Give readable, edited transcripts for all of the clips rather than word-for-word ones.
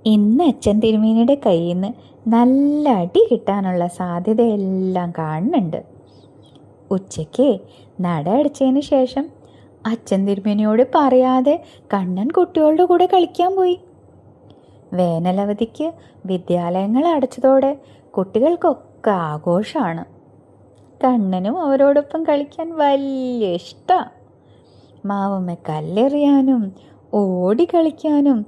ഇന്ന് അച്ഛൻ തിരുമേനിയുടെ കയ്യിൽ നിന്ന് നല്ല അടി കിട്ടാനുള്ള സാധ്യതയെല്ലാം കാണുന്നുണ്ട്. ഉച്ചയ്ക്ക് നട അടച്ചതിന് ശേഷം അച്ഛൻ തിരുമേനിയോട് പറയാതെ കണ്ണൻ കുട്ടികളുടെ കൂടെ കളിക്കാൻ പോയി. വേനലവധിക്ക് വിദ്യാലയങ്ങൾ അടച്ചതോടെ കുട്ടികൾക്കൊക്കെ ആഘോഷമാണ്. കണ്ണനും അവരോടൊപ്പം കളിക്കാൻ വലിയ ഇഷ്ടമാണ്. മാവുമ്മ കല്ലെറിയാനും ഓടി കളിക്കാനും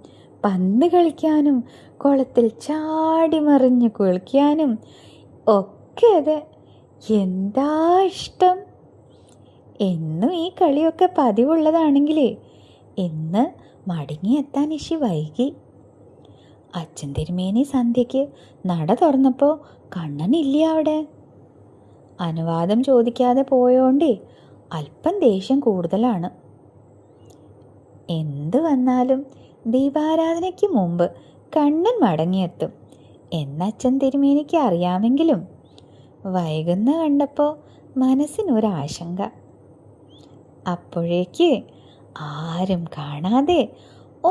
പന്ത് കളിക്കാനും കുളത്തിൽ ചാടി മറിഞ്ഞ് കുളിക്കാനും ഒക്കെ അതെ, എന്താ ഇഷ്ടം. എന്നും ഈ കളിയൊക്കെ പതിവുള്ളതാണെങ്കിലേ ഇന്ന് മടങ്ങിയെത്താൻ ഇശി വൈകി. അച്ഛൻ തിരുമേനി സന്ധ്യയ്ക്ക് നട തുറന്നപ്പോൾ കണ്ണനില്ല അവിടെ. അനുവാദം ചോദിക്കാതെ പോയോണ്ടേ അല്പം ദേഷ്യം കൂടുതലാണ്. എന്തു വന്നാലും ദീപാരാധനയ്ക്ക് മുമ്പ് കണ്ണൻ മടങ്ങിയെത്തും എന്നച്ഛൻ തിരുമേനിക്ക് അറിയാമെങ്കിലും വൈകുന്ന കണ്ടപ്പോൾ മനസ്സിനൊരാശങ്ക. അപ്പോഴേക്ക് ആരും കാണാതെ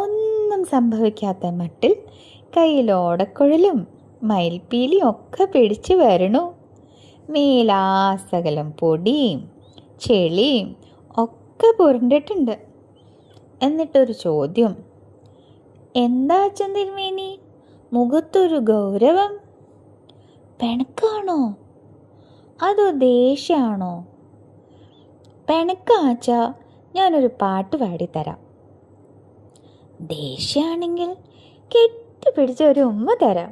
ഒന്നും സംഭവിക്കാത്ത മട്ടിൽ കയ്യിൽ ഓടക്കുഴലും മയിൽപ്പീലിയും ഒക്കെ പിടിച്ചു വരണു. മേലാസകലം പൊടിയും ചെളിയും ഒക്കെ പുരണ്ടിട്ടുണ്ട്. എന്നിട്ടൊരു ചോദ്യം, എന്താ അച്ഛൻ തിരുമേനി മുഖത്തൊരു ഗൗരവം? പിണക്കാണോ അതോ ദേഷ്യമാണോ? പിണക്കാച്ചാ ഞാനൊരു പാട്ട് പാടിത്തരാം. ദേഷ്യമാണെങ്കിൽ കെട്ടിപ്പിടിച്ച ഒരു ഉമ്മ തരാം.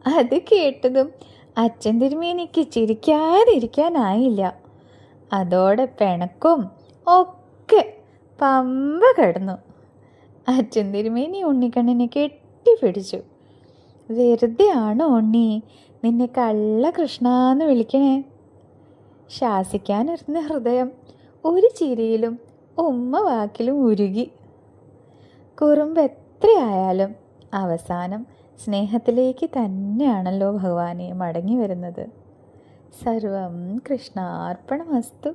അത് കേട്ടതും അച്ഛൻ തിരുമേനിക്ക് ചിരിക്കാതിരിക്കാനായില്ല. അതോടെ പിണക്കും ഒക്കെ പമ്പ കിടന്നു. അച്ഛൻ തിരുമേനി ഉണ്ണിക്കണ്ണനെ കെട്ടിപ്പിടിച്ചു. വെറുതെ ആണോ ഉണ്ണി നിന്നെ കള്ള കൃഷ്ണ എന്ന് വിളിക്കണേ? ശാസിക്കാനിരുന്ന ഹൃദയം ഒരു ചിരിയിലും ഉമ്മ വാക്കിലും ഉരുകി. കുറുമ്പ് എത്രയായാലും അവസാനം സ്നേഹത്തിലേക്ക് തന്നെയാണല്ലോ ഭഗവാനെ മടങ്ങി വരുന്നത്. സർവം കൃഷ്ണാർപ്പണമസ്തു.